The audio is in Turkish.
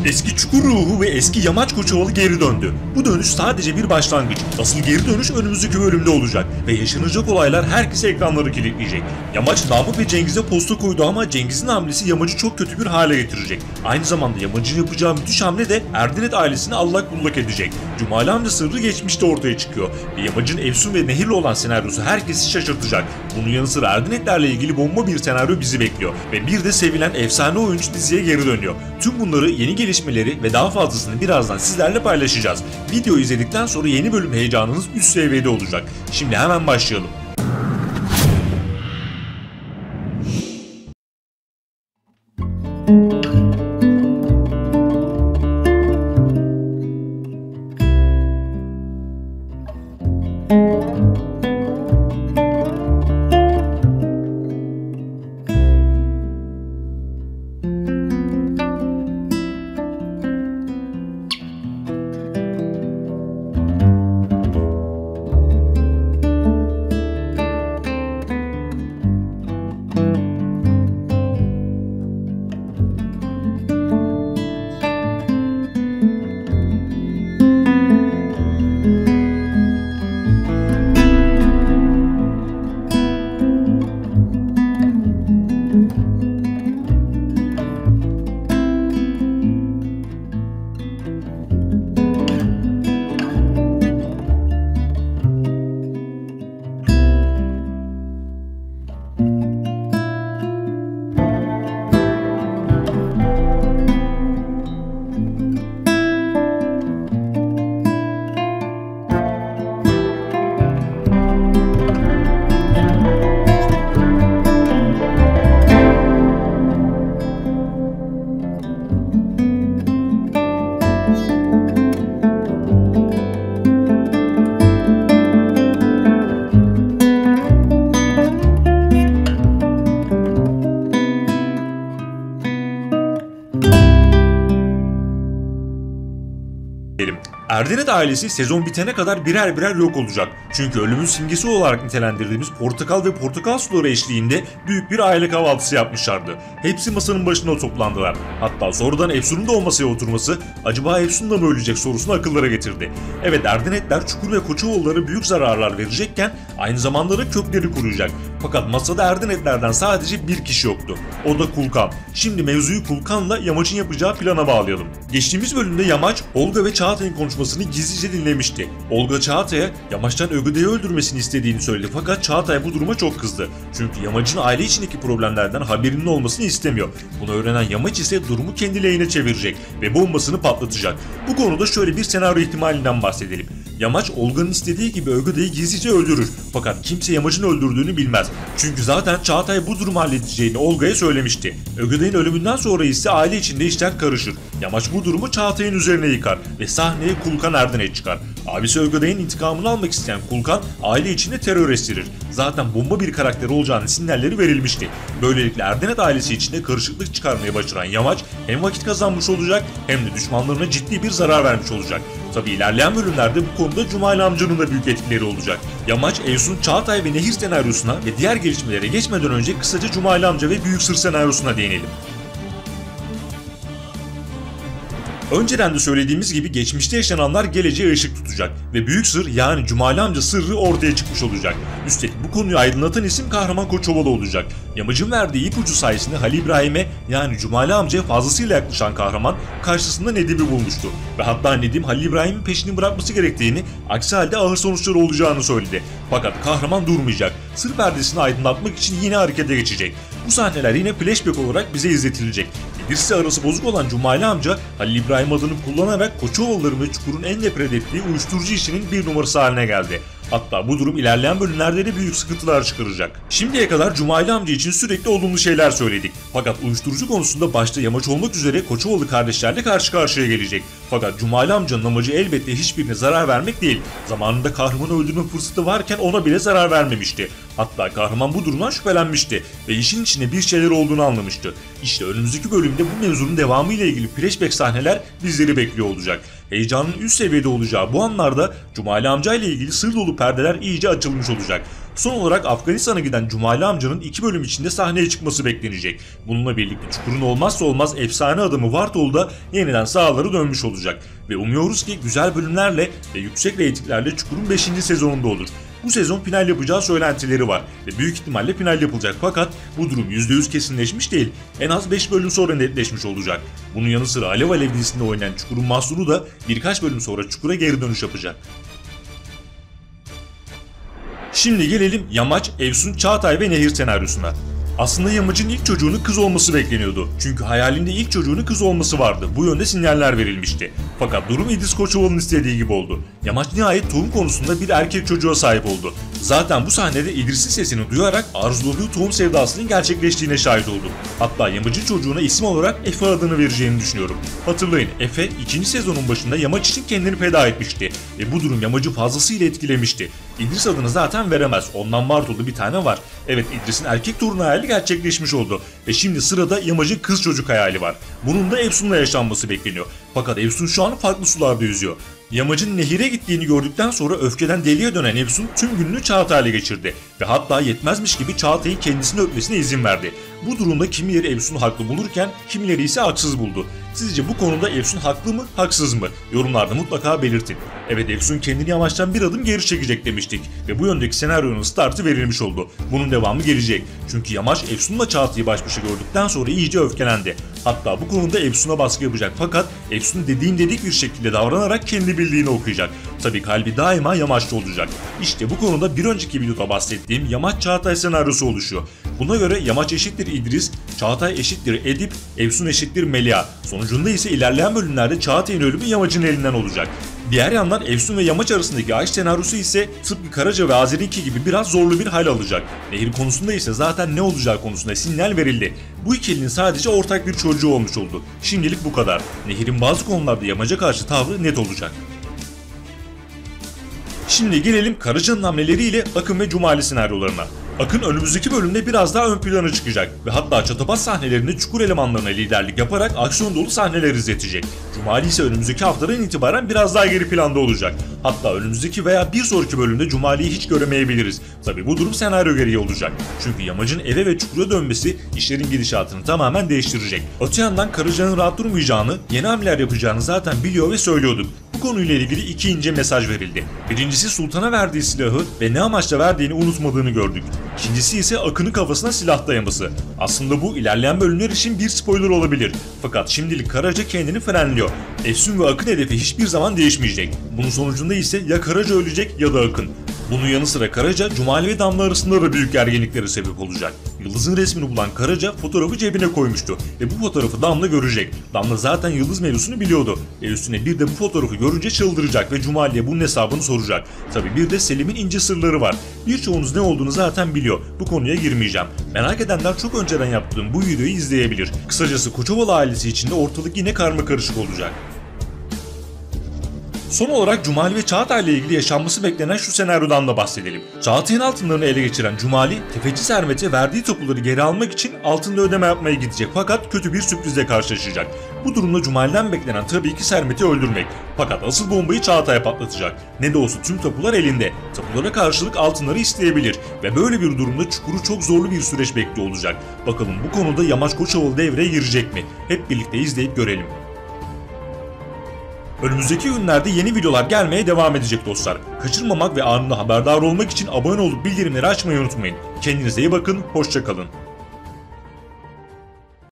Eski Çukur ruhu ve eski Yamaç Koçovalı geri döndü. Bu dönüş sadece bir başlangıç. Asıl geri dönüş önümüzdeki bölümde olacak ve yaşanacak olaylar herkese ekranları kilitleyecek. Yamaç Namık ve Cengiz'e posta koydu ama Cengiz'in hamlesi Yamaç'ı çok kötü bir hale getirecek. Aynı zamanda Yamaç'ın yapacağı müthiş hamle de Erdenet ailesini allak bullak edecek. Cumali amca sırrı geçmişte ortaya çıkıyor ve Yamaç'ın Efsun ve Nehir'le olan senaryosu herkesi şaşırtacak. Bunun yanı sıra Erdinetlerle ilgili bomba bir senaryo bizi bekliyor ve bir de sevilen efsane oyuncu diziye geri dönüyor. Tüm bunları, yeni gelişmeleri ve daha fazlasını birazdan sizlerle paylaşacağız. Videoyu izledikten sonra yeni bölüm heyecanınız üst seviyede olacak. Şimdi hemen başlayalım. Erdenet ailesi sezon bitene kadar birer birer yok olacak. Çünkü ölümün simgesi olarak nitelendirdiğimiz portakal ve portakal suları eşliğinde büyük bir aile kahvaltısı yapmışlardı. Hepsi masanın başına toplandılar. Hatta sonradan Efsun'un da o masaya oturması acaba Efsun da mı ölecek sorusunu akıllara getirdi. Evet, Erdinetler Çukur ve Koçovalılara büyük zararlar verecekken aynı zamanda da kökleri kuruyacak. Fakat masada Erdinetlerden sadece bir kişi yoktu. O da Kulkan. Şimdi mevzuyu Kulkan'la Yamaç'ın yapacağı plana bağlayalım. Geçtiğimiz bölümde Yamaç, Olga ve Çağatay'ın konuşmasını gizlice dinlemişti. Olga Çağatay'a Yamaç'tan Ögüde'yi öldürmesini istediğini söyledi fakat Çağatay bu duruma çok kızdı. Çünkü Yamaç'ın aile içindeki problemlerden haberinin olmasını istemiyor. Bunu öğrenen Yamaç ise durumu kendi lehine çevirecek ve bombasını patlatacak. Bu konuda şöyle bir senaryo ihtimalinden bahsedelim. Yamaç Olga'nın istediği gibi Ögüde'yi gizlice öldürür fakat kimse Yamaç'ın öldürdüğünü bilmez. Çünkü zaten Çağatay bu durumu halledeceğini Olga'ya söylemişti. Ögüde'nin ölümünden sonra ise aile içinde işler karışır. Yamaç bu durumu Çağatay'ın üzerine yıkar ve sahneye Kulkan Erdenet çıkar. Abisi Ögüde'nin intikamını almak isteyen Kulkan aile içinde terör estirir. Zaten bomba bir karakter olacağının sinyalleri verilmişti. Böylelikle Erdenet ailesi içinde karışıklık çıkarmaya başaran Yamaç hem vakit kazanmış olacak hem de düşmanlarına ciddi bir zarar vermiş olacak. Tabi ilerleyen bölümlerde bu konuda Cumali amcanın da büyük etkileri olacak. Yamaç, Efsun, Çağatay ve Nehir senaryosuna ve diğer gelişmelere geçmeden önce kısaca Cumali amca ve Büyük Sır senaryosuna değinelim. Önceden de söylediğimiz gibi geçmişte yaşananlar geleceğe ışık tutacak ve büyük sır yani Cumali amca sırrı ortaya çıkmış olacak. Üstelik bu konuyu aydınlatan isim Kahraman Koçovalı olacak. Yamacın verdiği ipucu sayesinde Halil İbrahim'e yani Cumali amcaya fazlasıyla yaklaşan kahraman karşısında Nedim'i bulmuştu. Ve hatta Nedim Halil İbrahim'in peşini bırakması gerektiğini, aksi halde ağır sonuçları olacağını söyledi. Fakat kahraman durmayacak. Sır perdesini aydınlatmak için yine harekete geçecek. Bu sahneler yine flashback olarak bize izletilecek. Birisi arası bozuk olan Cumali amca Halil İbrahim adını kullanarak Koçovalıların ve Çukur'un en nefret ettiği uyuşturucu işinin bir numarası haline geldi. Hatta bu durum ilerleyen bölümlerde de büyük sıkıntılar çıkaracak. Şimdiye kadar Cumali amca için sürekli olumlu şeyler söyledik. Fakat uyuşturucu konusunda başta Yamaç olmak üzere Koçovalı kardeşlerle karşı karşıya gelecek. Fakat Cumali amcanın amacı elbette hiçbirine zarar vermek değil. Zamanında kahramanı öldürme fırsatı varken ona bile zarar vermemişti. Hatta kahraman bu durumdan şüphelenmişti ve işin içinde bir şeyler olduğunu anlamıştı. İşte önümüzdeki bölümde bu mevzunun devamı ile ilgili flashback sahneler bizleri bekliyor olacak. Heyecanın üst seviyede olacağı bu anlarda Cumali amca ile ilgili sır dolu perdeler iyice açılmış olacak. Son olarak Afganistan'a giden Cumali amcanın 2 bölüm içinde sahneye çıkması beklenecek. Bununla birlikte Çukur'un olmazsa olmaz efsane adamı Vartol da yeniden sahalara dönmüş olacak. Ve umuyoruz ki güzel bölümlerle ve yüksek reytinglerle Çukur'un 5. sezonunda olur. Bu sezon final yapacağı söylentileri var ve büyük ihtimalle final yapılacak, fakat bu durum %100 kesinleşmiş değil. En az 5 bölüm sonra netleşmiş olacak. Bunun yanı sıra Alev Alev dizisinde oynayan Çukur'un Mahsuru da birkaç bölüm sonra Çukur'a geri dönüş yapacak. Şimdi gelelim Yamaç, Efsun, Çağatay ve Nehir senaryosuna. Aslında Yamaç'ın ilk çocuğunun kız olması bekleniyordu. Çünkü hayalinde ilk çocuğunun kız olması vardı. Bu yönde sinyaller verilmişti. Fakat durum İdris Koçovalı'nın istediği gibi oldu. Yamaç nihayet tohum konusunda bir erkek çocuğa sahip oldu. Zaten bu sahnede İdris'in sesini duyarak arzuladığı tohum sevdasının gerçekleştiğine şahit oldu. Hatta Yamaç'ın çocuğuna isim olarak Efe adını vereceğini düşünüyorum. Hatırlayın, Efe 2. sezonun başında Yamaç için kendini feda etmişti. Ve bu durum Yamaç'ı fazlasıyla etkilemişti. İdris adını zaten veremez. Ondan Martol'da bir tane var. Evet, İdris'in erkek torunu hayali gerçekleşmiş oldu. Ve şimdi sırada Yamaç'ın kız çocuk hayali var. Bunun da Efsun'la yaşanması bekleniyor. Fakat Efsun şu an farklı sularda yüzüyor. Yamaç'ın Nehir'e gittiğini gördükten sonra öfkeden deliye dönen Efsun tüm gününü Çağatay'la geçirdi. Ve hatta yetmezmiş gibi Çağatay'ın kendisini öpmesine izin verdi. Bu durumda kimileri Efsun'u haklı bulurken kimileri ise haksız buldu. Sizce bu konuda Efsun haklı mı, haksız mı? Yorumlarda mutlaka belirtin. Evet, Efsun kendini Yamaç'tan bir adım geri çekecek demiştik ve bu yöndeki senaryonun startı verilmiş oldu. Bunun devamı gelecek. Çünkü Yamaç Efsun'la Çağatay'ı baş başa gördükten sonra iyice öfkelendi. Hatta bu konuda Efsun'a baskı yapacak, fakat Efsun dediğim dedik bir şekilde davranarak kendi bildiğini okuyacak. Tabii kalbi daima Yamaç'ta olacak. İşte bu konuda bir önceki videoda bahsettiğim Yamaç Çağatay senaryosu oluşuyor. Buna göre Yamaç eşittir İdris, Çağatay eşittir Edip, Efsun eşittir Melia. Sonucunda ise ilerleyen bölümlerde Çağatay'ın ölümü Yamaç'ın elinden olacak. Diğer yandan Efsun ve Yamaç arasındaki aşk senaryosu ise tıpkı Karaca ve Azeri'ninki gibi biraz zorlu bir hal alacak. Nehir konusunda ise zaten ne olacağı konusunda sinyal verildi. Bu ikilinin sadece ortak bir çocuğu olmuş oldu. Şimdilik bu kadar. Nehir'in bazı konularda Yamaç'a karşı tavrı net olacak. Şimdi gelelim Karaca'nın hamleleriyle Akın ve Cumali senaryolarına. Akın önümüzdeki bölümde biraz daha ön plana çıkacak ve hatta çatapat sahnelerinde Çukur elemanlarına liderlik yaparak aksiyon dolu sahneler izletecek. Cumali ise önümüzdeki haftadan itibaren biraz daha geri planda olacak. Hatta önümüzdeki veya bir sonraki bölümde Cumali'yi hiç göremeyebiliriz. Tabi bu durum senaryo gereği olacak. Çünkü Yamaç'ın eve ve Çukur'a dönmesi işlerin gidişatını tamamen değiştirecek. Öte yandan Karaca'nın rahat durmayacağını, yeni hamleler yapacağını zaten biliyor ve söylüyorduk. Bu konuyla ilgili iki ince mesaj verildi. Birincisi Sultan'a verdiği silahı ve ne amaçla verdiğini unutmadığını gördük. İkincisi ise Akın'ın kafasına silah dayaması. Aslında bu ilerleyen bölümler için bir spoiler olabilir. Fakat şimdilik Karaca kendini frenliyor. Efsun ve Akın hedefi hiçbir zaman değişmeyecek. Bunun sonucunda ise ya Karaca ölecek ya da Akın. Bunun yanı sıra Karaca, Cumali ve Damla arasında da büyük gerginliklere sebep olacak. Yıldız'ın resmini bulan Karaca fotoğrafı cebine koymuştu ve bu fotoğrafı Damla görecek. Damla zaten Yıldız mevzusunu biliyordu ve üstüne bir de bu fotoğrafı görünce çıldıracak ve Cumali'ye bunun hesabını soracak. Tabi bir de Selim'in ince sırları var. Birçoğunuz ne olduğunu zaten biliyor. Bu konuya girmeyeceğim. Merak edenler çok önceden yaptığım bu videoyu izleyebilir. Kısacası Koçovalı ailesi içinde ortalık yine karmakarışık olacak. Son olarak Cumali ve Çağatay ile ilgili yaşanması beklenen şu senaryodan da bahsedelim. Çağatay'ın altınlarını ele geçiren Cumali, tefeci Sermet'e verdiği tapuları geri almak için altında ödeme yapmaya gidecek, fakat kötü bir sürprizle karşılaşacak. Bu durumda Cumali'den beklenen tabii ki Sermet'i öldürmek. Fakat asıl bombayı Çağatay'a patlatacak. Ne de olsa tüm tapular elinde. Tapulara karşılık altınları isteyebilir ve böyle bir durumda Çukur'u çok zorlu bir süreç bekliyor olacak. Bakalım bu konuda Yamaç Koçovalı devreye girecek mi? Hep birlikte izleyip görelim. Önümüzdeki günlerde yeni videolar gelmeye devam edecek dostlar. Kaçırmamak ve anında haberdar olmak için abone olup bildirimleri açmayı unutmayın. Kendinize iyi bakın, hoşça kalın.